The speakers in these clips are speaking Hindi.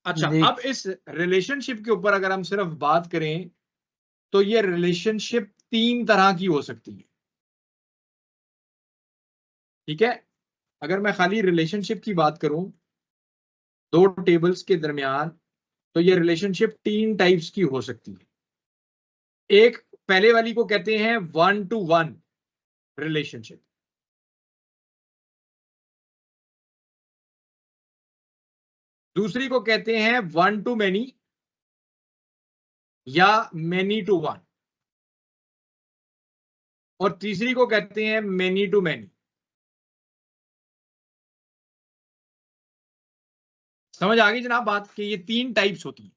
अच्छा, अब इस रिलेशनशिप के ऊपर अगर हम सिर्फ बात करें तो ये रिलेशनशिप 3 तरह की हो सकती है। ठीक है, अगर मैं खाली रिलेशनशिप की बात करूं दो टेबल्स के दरमियान, तो ये रिलेशनशिप 3 टाइप्स की हो सकती है। एक पहले वाली को कहते हैं 1-to-1 रिलेशनशिप। दूसरी को कहते हैं 1-to-many या many-to-1, और तीसरी को कहते हैं many-to-many। समझ आ गई जनाब बात कि ये 3 टाइप्स होती है।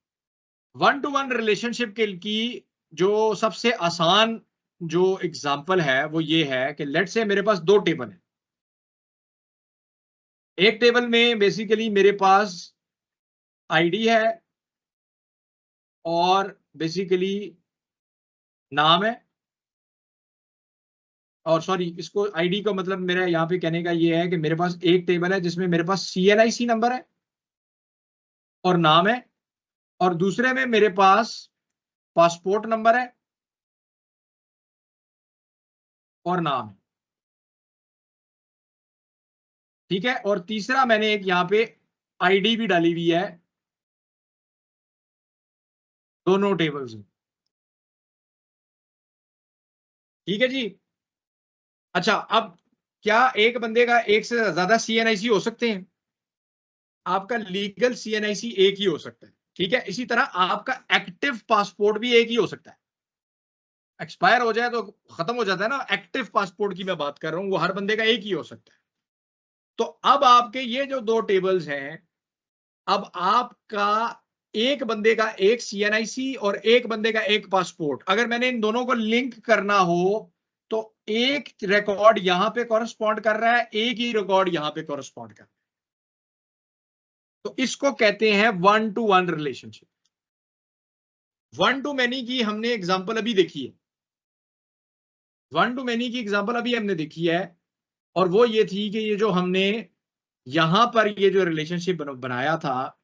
1-to-1 रिलेशनशिप के की जो सबसे आसान जो एग्जांपल है वो ये है कि लेट्स से मेरे पास 2 टेबल है। एक टेबल में बेसिकली मेरे पास आईडी है और बेसिकली नाम है, और सॉरी, इसको आईडी का मतलब मेरा यहाँ पे कहने का ये है कि मेरे पास एक टेबल है जिसमें मेरे पास CNIC नंबर है और नाम है, और दूसरे में मेरे पास पासपोर्ट नंबर है और नाम है। ठीक है, और तीसरा मैंने एक यहाँ पे आईडी भी डाली हुई है दोनों टेबल्स में। ठीक है जी। अच्छा, अब क्या एक बंदे का एक से ज्यादा CNIC हो सकते हैं? आपका लीगल CNIC एक ही हो सकता है। ठीक है, इसी तरह आपका एक्टिव पासपोर्ट भी एक ही हो सकता है। एक्सपायर हो जाए तो खत्म हो जाता है ना, एक्टिव पासपोर्ट की मैं बात कर रहा हूं, वो हर बंदे का एक ही हो सकता है। तो अब आपके ये जो 2 टेबल्स हैं, अब आपका एक बंदे का एक CNIC और एक बंदे का एक पासपोर्ट, अगर मैंने इन दोनों को लिंक करना हो तो एक रिकॉर्ड यहां पे कॉरेस्पॉन्ड कर रहा है, एक ही रिकॉर्ड यहां पे कॉरेस्पॉन्ड कर रहा है। तो इसको कहते हैं 1-to-1 रिलेशनशिप। 1-to-many की हमने एग्जांपल अभी देखी है। 1-to-many की एग्जांपल अभी हमने देखी है, और वो ये थी कि ये जो हमने यहां पर ये जो रिलेशनशिप बनाया था,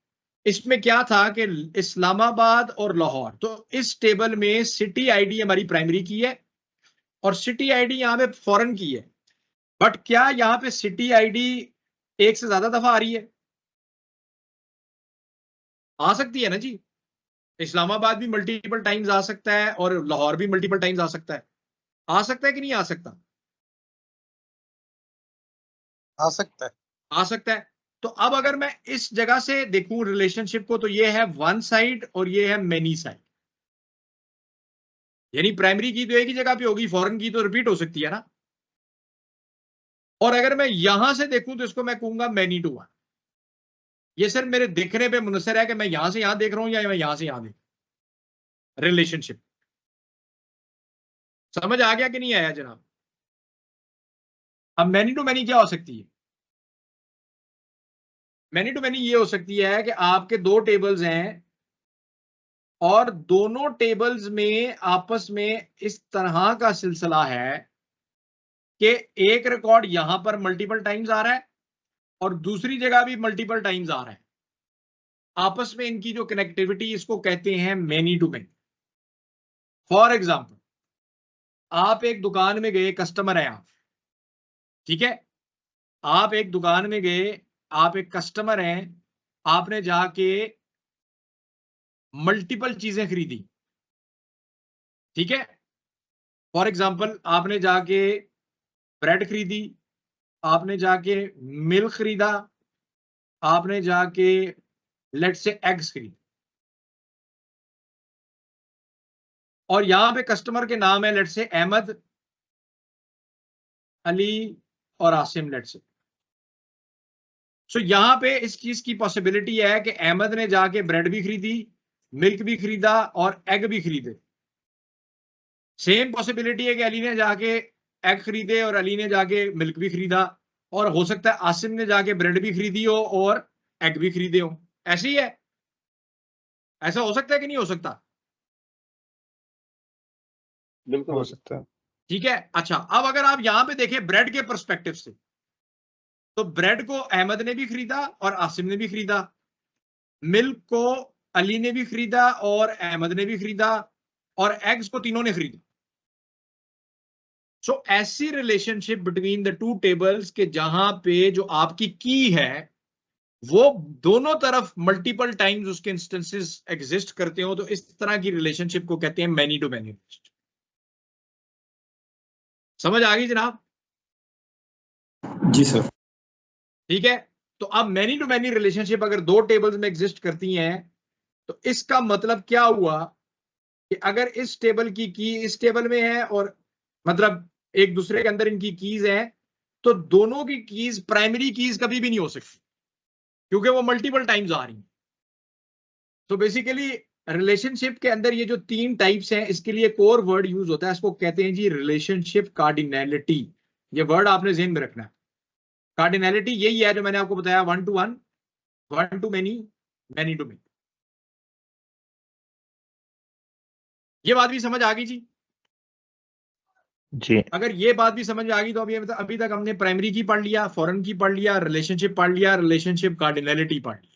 इसमें क्या था कि इस्लामाबाद और लाहौर, तो इस टेबल में सिटी आईडी हमारी प्राइमरी की है और सिटी आईडी यहां पे फॉरेन की है। बट क्या यहां पे सिटी आईडी एक से ज्यादा दफा आ रही है? आ सकती है ना जी। इस्लामाबाद भी मल्टीपल टाइम्स आ सकता है और लाहौर भी मल्टीपल टाइम्स आ सकता है। आ सकता है कि नहीं आ सकता? आ सकता है। आ सकता है। तो अब अगर मैं इस जगह से देखूं रिलेशनशिप को, तो ये है 1 साइड और ये है मेनी साइड। यानी प्राइमरी की तो एक ही जगह पे होगी, फॉरेन की तो रिपीट हो सकती है ना। और अगर मैं यहां से देखूं तो इसको मैं कहूंगा many-to-1। ये सिर्फ मेरे देखने पे मुनसर है कि मैं यहां से यहां देख रहा हूं या मैं यहां से यहां देख रिलेशनशिप। समझ आ गया कि नहीं आया जनाब? अब many-to-many क्या हो सकती है? many-to-many ये हो सकती है कि आपके 2 टेबल्स हैं और दोनों टेबल्स में आपस में इस तरह का सिलसिला है कि एक रिकॉर्ड यहां पर मल्टीपल टाइम्स आ रहा है और दूसरी जगह भी मल्टीपल टाइम्स आ रहा है। आपस में इनकी जो कनेक्टिविटी, इसको कहते हैं many-to-many। फॉर एग्जाम्पल, आप एक दुकान में गए, कस्टमर है आप। ठीक है, आप एक दुकान में गए, आप एक कस्टमर हैं, आपने जाके मल्टीपल चीजें खरीदी। ठीक है, फॉर एग्जाम्पल आपने जाके ब्रेड खरीदी, आपने जाके मिल्क खरीदा, आपने जाके लेट से एग्स खरीदे, और यहां पे कस्टमर के नाम है लेट से अहमद, अली और आसिम लेट से। सो यहां पे इस चीज की पॉसिबिलिटी है कि अहमद ने जाके ब्रेड भी खरीदी, मिल्क भी खरीदा और एग भी खरीदे। सेम पॉसिबिलिटी है कि अली ने जाके एग खरीदे और अली ने जाके मिल्क भी खरीदा, और हो सकता है आसिम ने जाके ब्रेड भी खरीदी हो और एग भी खरीदे हो। ऐसे ही है, ऐसा हो सकता है कि नहीं हो सकता? बिल्कुल हो सकता है। ठीक है। अच्छा, अब अगर आप यहां पे देखें ब्रेड के परस्पेक्टिव से, तो ब्रेड को अहमद ने भी खरीदा और आसिम ने भी खरीदा। मिल्क को अली ने भी खरीदा और अहमद ने भी खरीदा और एग्स को तीनों ने खरीदा। सो ऐसी relationship between the two tables के जहां पे जो आपकी की है वो दोनों तरफ मल्टीपल टाइम्स उसके इंस्टेंसेस एग्जिस्ट करते हो, तो इस तरह की रिलेशनशिप को कहते हैं मैनी टू मैनी। समझ आ गई जनाब? जी सर। ठीक है, तो अब मैनी टू मैनी रिलेशनशिप अगर दो टेबल्स में एग्जिस्ट करती हैं तो इसका मतलब क्या हुआ कि अगर इस टेबल की इस टेबल में है और मतलब एक दूसरे के अंदर इनकी कीज है, तो दोनों की कीज प्राइमरी कीज कभी भी नहीं हो सकती क्योंकि वो मल्टीपल टाइम्स आ रही हैं। तो बेसिकली रिलेशनशिप के अंदर ये जो तीन टाइप्स हैं इसके लिए कोर वर्ड यूज होता है, इसको कहते हैं जी रिलेशनशिप कार्डिनैलिटी। ये वर्ड आपने ज़हन में रखना है। कार्डिनैलिटी यही है जो मैंने आपको बताया, 1 to 1, 1 to many, many to many। ये बात भी समझ आ गई जी? जी। अगर ये बात भी समझ में आ गई तो अभी तक हमने प्राइमरी की पढ़ लिया, फॉरेन की पढ़ लिया, रिलेशनशिप पढ़ लिया, रिलेशनशिप कार्डिनैलिटी पढ़ लिया।